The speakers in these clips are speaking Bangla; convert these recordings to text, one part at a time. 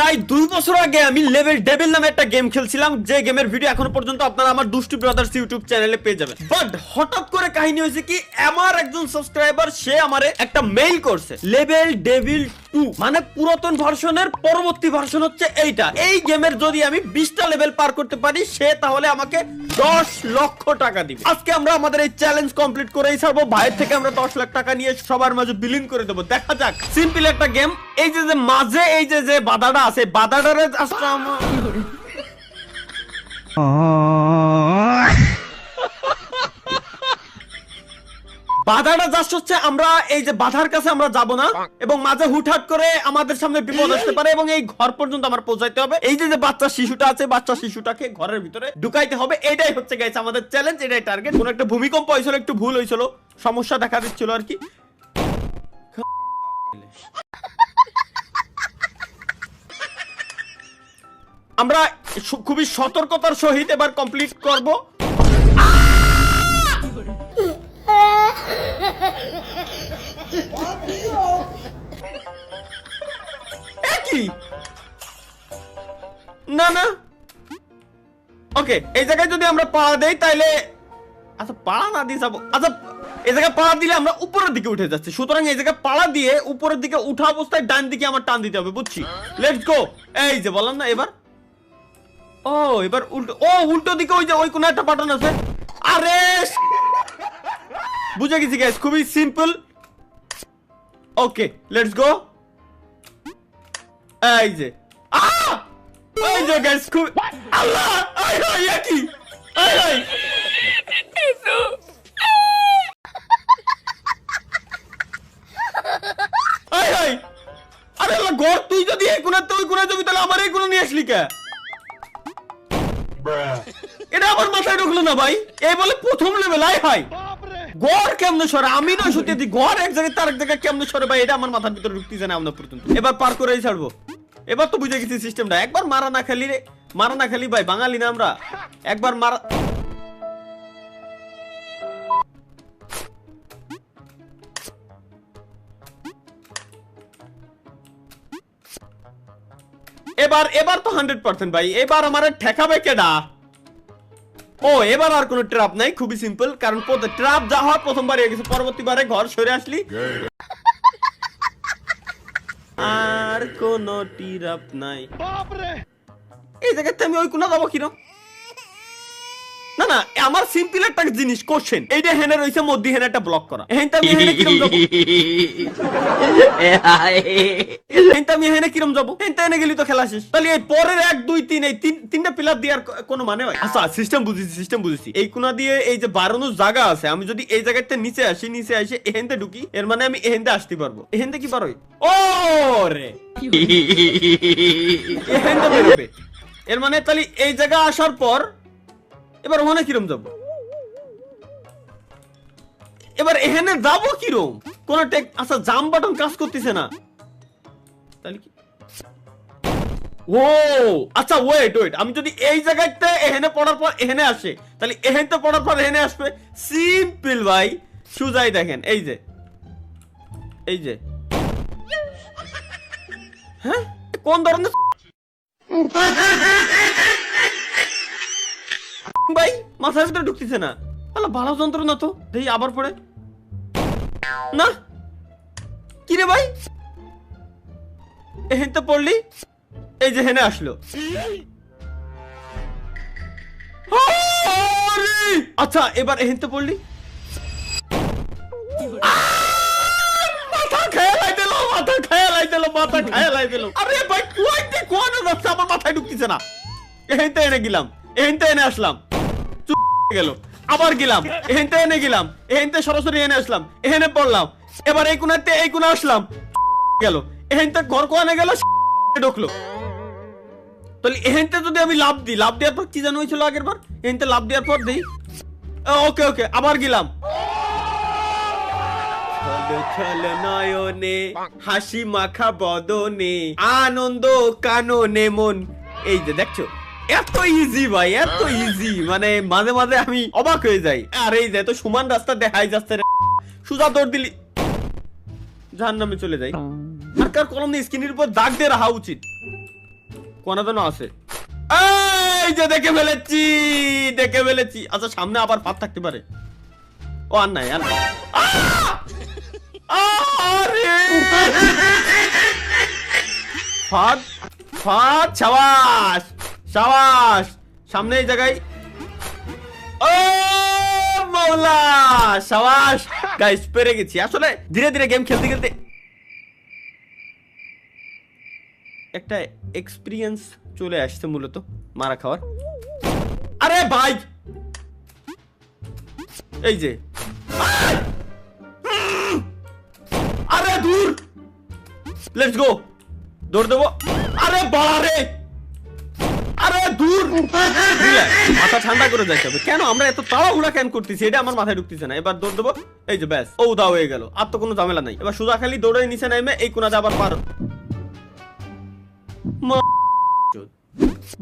প্রায় 2 বছর আগে আমি লেভেল ডেভিল নামে একটা গেম খেলছিলাম, যে গেমের ভিডিও এখনো পর্যন্ত আপনারা আমার দুষ্টু ব্রাদার্স ইউটিউব চ্যানেলে পেয়ে যাবেন। বাট হঠাৎ করে কাহিনী হয়েছে কি, আমার একজন সাবস্ক্রাইবার সে আমারে একটা মেইল করছে, লেভেল ডেভিল 2 মানে পুরাতন ভার্সনের পরবর্তী ভার্সন হচ্ছে এইটা। এই গেমের যদি আমি 20টা লেভেল পার করতে পারি সে তাহলে আমাকে 10 লক্ষ টাকা দিবে। আজকে আমরা আমাদের এই চ্যালেঞ্জ কমপ্লিট করেই ছাড়বো। ভাইয়ের থেকে আমরা 10 লাখ টাকা নিয়ে সবার মাঝে বিলিং করে দেবো। দেখা যাক, সিম্পল একটা গেম। এই যে মাঝে এই যে বাধাটা আছে, বাধাটারে বাধাটা জাস্ট হচ্ছে আমরা এই যে বাধার কাছে আমরা যাব না, এবং মাঝে হুটহাট করে আমাদের সামনে বিপদ আসতে পারে এবং এই ঘর পর্যন্ত আমার পৌঁছাইতে হবে। এই যে বাচ্চা শিশুটা আছে, বাচ্চা শিশুটাকে ঘরের ভিতরে ঢুকাইতে হবে। এটাই হচ্ছে গাইস আমাদের চ্যালেঞ্জ, এটাই টার্গেট। কোন একটা ভূমিকম্প হয়েছিল, একটু ভুল হয়েছিল, সমস্যা দেখা দিচ্ছিল আর কি। আমরা খুবই সতর্কতার সহিত এবার কমপ্লিট করব। কি না না ওকে, এই জায়গায় যদি আমরা পাড়া দেই তাইলে, আচ্ছা পাড়া না দিয়ে যাবো, আচ্ছা এই জায়গায় পাড়া দিলে আমরা উপরের দিকে উঠে যাচ্ছি, সুতরাং এই জায়গায় পাড়া দিয়ে উপরের দিকে উঠা অবস্থায় ডান দিকে আমার টান দিতে হবে, বুঝছি? Let's go. এই যে বললাম না, এবার ও এবার উল্টো, ও উল্টো দিকে ওই যে ওই কোন একটা বাটন আছে। আরে বুঝে গেছি গাইস, খুবই সিম্পল। Okay let's go. এই যে এই যে গাইস, খুব আল্লাহ, আই আই কি আই আই আই আই আরে আল্লাহ, ঘর তুই যদি এই কোণাতে ওই কোণায় যাবি তাহলে আমার এই কোণা নিয়ে আসলি কে? এটা আমার মাথায় ঢুকলো না ভাই। এই বলে প্রথম লেভেল, আই হাই গড় কেমনে সরে, আমি নয় সত্যি দি গড় এক জায়গায় তার এক জায়গায় কেমনে সরে ভাই, এটা আমার মাথার ভিতরে ঢুকতেছে না আমরা পর্যন্ত। এবার পার করেই ছাড়বো। এবার তো বুঝে গেছি সিস্টেমটা। একবার মারা না খালি রে, মারা না খালি ভাই, বাঙালি না আমরা, একবার মারা। এবার তো 100% ভাই, এবার আমার ঠেকাবে কেডা? ও এবার আর কোনো ট্র্যাপ নাই, খুবই সিম্পল। কারণ ট্র্যাপ যা হয় প্রথমবার হয়ে গেছে, পরবর্তীবারে ঘর সরে আসলি আর কোনো ট্র্যাপ নাই। এই জায়গাতে আমি ওই কোনা যাবো কিরম? না না, আমার সিম্পল একটা জিনিস কোশ্চেন, এইটা হেনে রইছে মধ্যে হেনে একটা ব্লক করা, হেনটা আমি হেনে কিরম যাবো? হেনটা আমি হেনে কিরম যাবো? হেনটা এনে গেলি তো খেলা শেষ। তাহলে এই পরের 1 2 3 এই তিনটা পিলার দিয়ে আর কোনো মানে হয়? আচ্ছা সিস্টেম বুঝেছি। এই কোনা দিয়ে এই যে বাড়ানোর জায়গা আছে, আমি যদি এই জায়গাতে নিচে আসি এহেনতে ঢুকি, এর মানে আমি এহেনতে আসতে পারবো। এহেনতে কি পারোই? ও রে এহেনতে বেরোবে, এর মানে তাহলে এই জায়গা আসার পর এবার ওখানে কিরম যাবো? এবার এখানে যাবো কিরম? কোন আচ্ছা জাম বাটন কাজ করতেছে না, তাহলে কি? ও আচ্ছা ওয়েট, আমি যদি এই জায়গাতে এখানে পড়ার পর এখানে আসে, তাহলে এখানে পড়ার পর এখানে আসবে। সিম্পল ভাই, সুজাই দেখেন, এই যে হ্যাঁ কোন ধরনের ভাই মাথার ভিতরে ঢুকতেছে না, ভালো যন্ত্র না তো। দেখি আবার পড়ে না কি রে ভাই, এহেন তো পড়লি, এই যে হেনে আসলো। আচ্ছা এবার এহেন তো পড়লি, মাথা খেয়ালাই দিল। আরে ভাই কোয়াইতে যাচ্ছে, আমার মাথায় ঢুকতেছে না। এহেন তো এনে গেলাম, এহেন তো এনে আসলাম, গেল আবার গেলাম, এহেনতে এনে গেলাম, এহেনতে সরাসরি এনে আসলাম, এহেনে পড়লাম, এবার এই কোণাতে এই কোণা আসলাম, গেল এহেনতে ঘর কোণে গেল, ঢুকলো। তাহলে এহেনতে যদি আমি লাভ দেওয়ার পর কি জানো হয়েছিল আগের বার, এহেনতে লাভ দেওয়ার পর দেই, ওকে আবার গেলাম, নয়নে হাসি মাখা বদনে আনন্দ কাননে মন। এই যে দেখছো এত ইজি ভাই, এত ইজি, মানে মাঝে মাঝে আমি অবাক হয়ে যাই। আর এই যে তো সমান রাস্তা দেখাই যাচ্ছে, সোজা দৌড় দিলি জাহান্নামে চলে যাই। আর কার কলম দিয়ে স্ক্রিনের উপর দাগ দিয়ে রাখা উচিত। কোনা তো না আছে, এই যে দেখে ফেলেছি। আচ্ছা সামনে আবার ফাঁদ থাকতে পারে। ও আর নাই, আর নাই। আরে ফাঁদ, সাবাস সামনে এই জায়গায়। ও মাওলা, সাবাস গাইস, পেরে গেছি। আসলে ধীরে ধীরে গেম খেলতে খেলতে একটা এক্সপিরিয়েন্স চলে আসছে মূলত মারা খাওয়ার। আরে ভাই, এই যে আরে দূর, লেটস গো, দৌড় দেবো। আরে বাড়ে, আরে দূর, মাথা ঠান্ডা করে যাইতে হবে। কেন আমরা এত তাড়াহুড়া কেন করতেছি, এটা আমার মাথায় ঢুকতেছে না। এবার দৌড় দেবো, এই যে ব্যাস, ও উদা হয়ে গেল। আর তো কোনো ঝামেলা নাই। এবার সোজা খালি দৌড়ে নিচে নামে এই কোনাতে আবার পার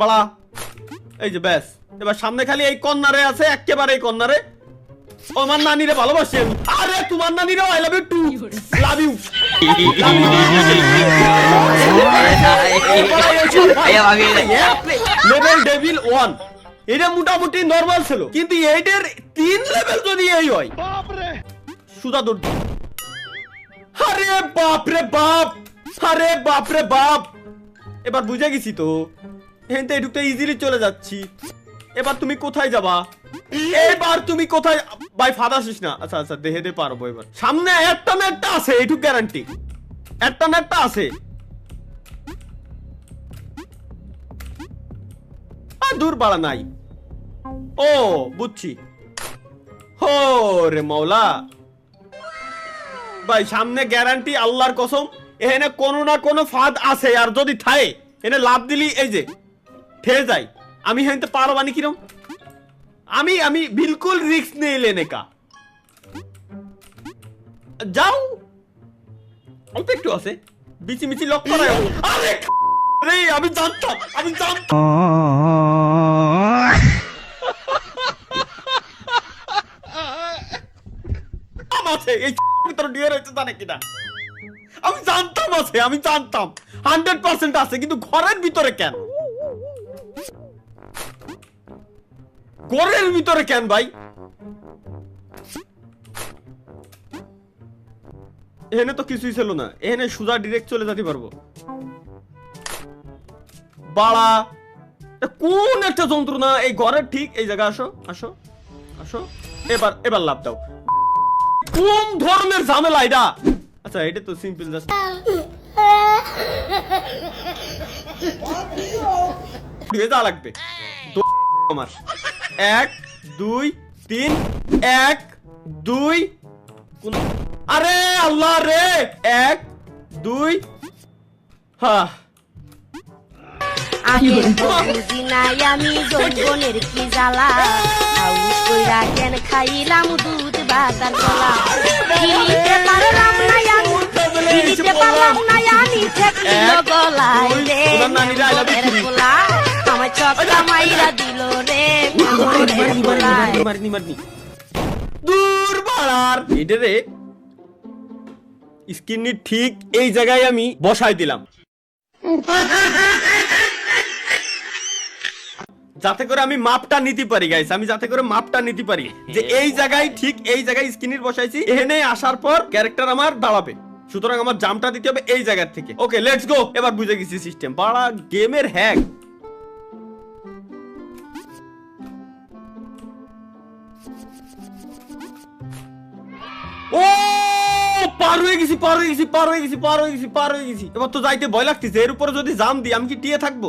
বাড়া, এই যে ব্যাস। এবার সামনে খালি এই কর্নারে আছে, একেবারে এই কর্নারে। ও আমার নানিরে ভালোবাসি আমি। আরে তোমার নানিরে I love you too, love you. Level devil 1 এটা মোটামুটি নরমাল ছিল, কিন্তু এইটার 3 লেভেল যদি এই হয় সুদা দৌড়। আরে বাপ রে বাপ, আরে বাপ রে বাপ। এবার বুঝে গেছি তো, হেনতে এটুকটা ইজিলি চলে যাচ্ছি। এবার তুমি কোথায় যাবা? এবার তুমি কোথায়? ভাই ফাঁদ আসিস না। আচ্ছা আচ্ছা, দেহেতে পারবো। এবার সামনে একটা না একটা আছে, এইটুক গ্যারান্টি, একটা না একটা আছে। আর দূর বাড়া নাই। ও বুঝছি, হো রে মাওলা। ভাই সামনে গ্যারান্টি আল্লাহর কসম, এখানে কোনো না কোনো ফাঁদ আছে। আর যদি থাকে এনে লাভ দিলি এই যে ঠেয়ে যায়। আমি হেনতে পারবানি কিরম? আমি বিলকুল রিস্ক নেই লেনে কা। যাও, অল্প একটু আছে, বিচি মিচি লক করা। আরে রে, আমি জানতাম আছে এই ভিতরে ডিয়ার হইতে জানে কিনা। আমি জানতাম আছে, আমি জানতাম 100% আছে, কিন্তু ঘরের ভিতরে কেন? ঘরের ভিতরে কেন ভাই? এখানে তো কিছুই ছিল না, এখানে সোজা ডাইরেক্ট চলে যেতে পারবো। বাড়া, কোন একটা যন্ত্রণা এই ঘরের ঠিক এই জায়গা। আসো আসো আসো, এবার লাভ দাও। কোন ধরনের ঝামেলা এটা? আচ্ছা এটা তো সিম্পল, জাস্ট যা লাগবে আমার 1 2 3 1 2। আরে আল্লাহ রে, 1 2। হ্যাঁ আমি বুঝি নাই আমি যৌবনের কি জ্বালা, হাউস কইরা কেন খাইলাম দুধ বাতার গলা। গিলিতে পারলাম না আমি ঠেকলিল গলায় রে, মনের গোলা আমার চক্কা মাইরা দিল রে, মনের গোলায়। মারনি দূর বাড়ার। এটা রে স্ক্রিনটি ঠিক এই জায়গায় আমি বসাই দিলাম, যাতে করে আমি মাপটা নিতে পারি গাইস। আমি যাতে করে মাপটা নিতে পারি যে এই জায়গায়, ঠিক এই জায়গায় স্ক্রিনের বসাইছি। এখানে আসার পর ক্যারেক্টার আমার দাঁড়াবে, সুতরাং আমার জাম্পটা দিতে হবে এই জায়গা থেকে। Okay let's go. এবার বুঝে গেছি সিস্টেম। বাড়া গেমের হ্যাক। ও পার হয়ে গেছি। এবার তো যাইতে ভয় লাগতেছে। এর উপরে যদি জাম দিই আমি কি টিয়ে থাকবো?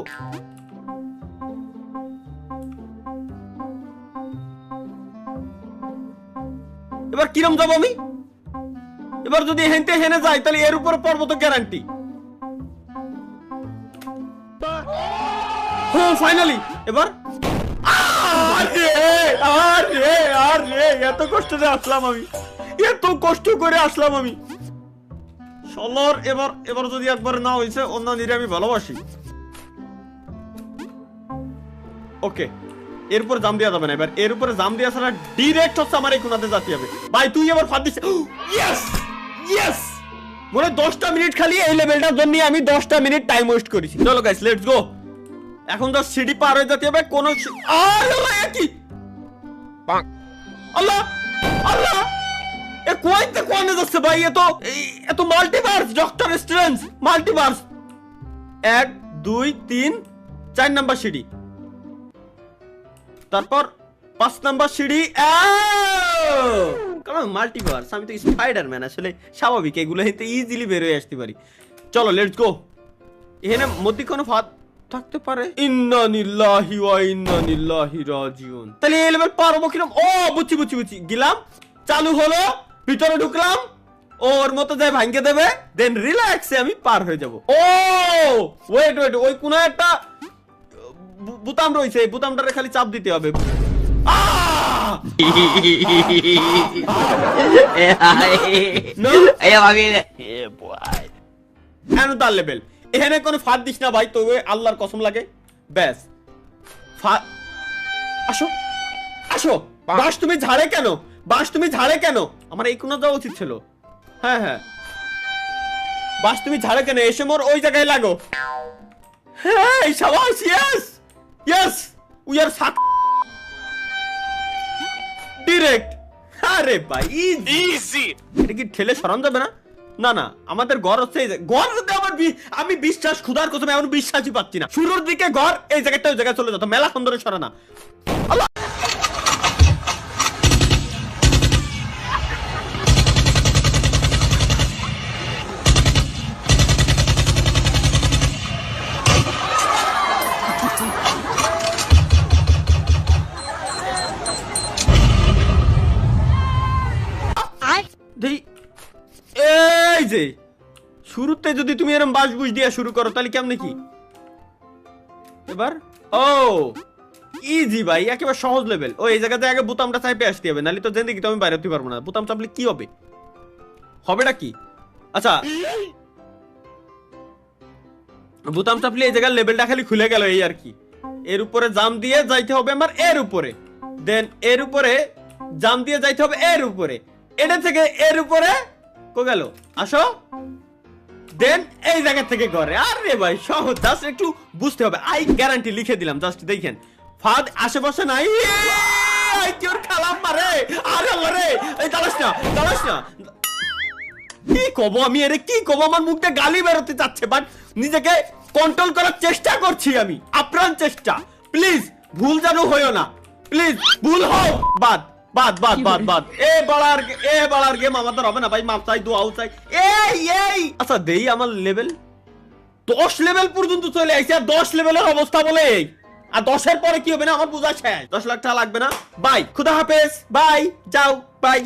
এবার কিরম যাবো আমি? এবার যদি হেনতে হেনে যাই তাহলে এর উপরে পড়বো তো গ্যারান্টি। ও ফাইনালি। এবার আরে এত কষ্ট করে আসলাম আমি, এত কষ্ট করে আসলাম আমি। সলর এবার যদি একবার না হয়েছে, অন্য নিরে আমি ভালোবাসি। ওকে, এর উপর জাম দেওয়া যাবে না। এবার এর উপরে জাম দেওয়া ছাড়া ডিরেক্ট হচ্ছে আমার এই কোনাতে যেতে হবে। ভাই তুই এবার ফাঁদ দিস। ইয়েস, মনে 10টা মিনিট খালি এই লেভেলটার জন্য আমি 10টা মিনিট টাইম ওয়েস্ট করেছি। চলো গাইস লেটস গো। এখন তো সিঁড়ি পার হয়ে যেতে হবে কোন কি আল্লাহ আল্লাহ এ কোয়াইতে কোনে যাচ্ছে ভাই এত multiverse doctor strange multiverse 1 2 3 4 number সিঁড়ি তারপর 5 নাম্বার সিঁড়ি কারণ মাল্টিভার্স আমি তো স্পাইডারম্যান আসলে স্বাভাবিক এগুলো হইতে ইজিলি বের হয়ে আসতে পারি চলো লেটস গো এখানে মধ্যে কোনো ফাঁদ থাকতে পারে ইন্না লিল্লাহি ওয়া ইন্না ইলাইহি রাজিউন তাহলে এই লেভেল পারবো কিরকম ও বুঝছি গেলাম চালু হলো ভিতরে ঢুকলাম ওর মতো যায় ভাঙকে দেবে দেন রিল্যাক্সে আমি পার হয়ে যাব ও ওয়েট ওই কোন একটা বুতাম রইছে এই বুতামটারে খালি চাপ দিতে হবে তার লেভেল এখানে কোনো ফাঁদ দিস না ভাই তো আল্লাহর কসম লাগে ব্যাস আসো আসো বাস তুমি ঝাড়ে কেন আমার এই কোন যাওয়া উচিত ছিল হ্যাঁ বাস তুমি ঝাড়ে কেন এসে মোর ওই জায়গায় লাগো হ্যাঁ শাবাশ ইয়েস উই আর ডিরেক্ট আরে ভাই ইজি এটা কি ঠেলে সরান যাবে না না আমাদের ঘর হচ্ছে ঘর যদি আমি বিশ্বাস খুদার কসম এমন বিশ্বাসই পাচ্ছি না শুরুর দিকে ঘর এই জায়গাটা ওই জায়গায় চলে যেত মেলা সুন্দর সরানা আল্লাহ এই যে শুরুতে যদি তুমি এরকম বাস বুঝ দিয়া শুরু করো তাহলে কেমনে কি এবার ও ইজি ভাই একেবারে সহজ লেভেল ও এই জায়গাতে আগে বোতামটা চাপে আসতে হবে নালে তো জিন্দেগি তো আমি বাইরে হতে পারবো না বোতাম চাপলে কি হবেটা কি আচ্ছা বোতাম চাপলে এই জায়গার লেভেলটা খালি খুলে গেল এই আর কি এর উপরে জাম দিয়ে যাইতে হবে আমার এর উপরে দেন এর উপরে জাম দিয়ে যাইতে হবে এর উপরে এটা থেকে এর উপরে কো গেল আসো দেন এই জায়গা থেকে করে আরে ভাই সহজ জাস্ট একটু বুঝতে হবে আই গ্যারান্টি লিখে দিলাম জাস্ট দেখেন ফাদ আশেপাশে নাই আই তোর খালাম মারে আরে আল্লাহ রে এই দাঁড়াস না কি কব আমি এর কি কব আমার মুখ দিয়ে গালি বের হতে যাচ্ছে বাট নিজেকে কন্ট্রোল করার চেষ্টা করছি আমি আপ্রাণ চেষ্টা প্লিজ ভুল যেন হয়ো না প্লিজ ভুল হোক বাদ এ বাড়ার গেম আমাদের হবে না ভাই মাপ চাই দোয়াও চাই এই আচ্ছা দেই আমার লেভেল 10 লেভেল পর্যন্ত চলে আইছে আর 10 লেভেলের অবস্থা বলে আর 10 এর পরে কি হবে না আমার বুঝা শেষ 10 লাখ টাকা লাগবে না বাই খুদা হাফেজ বাই যাও বাই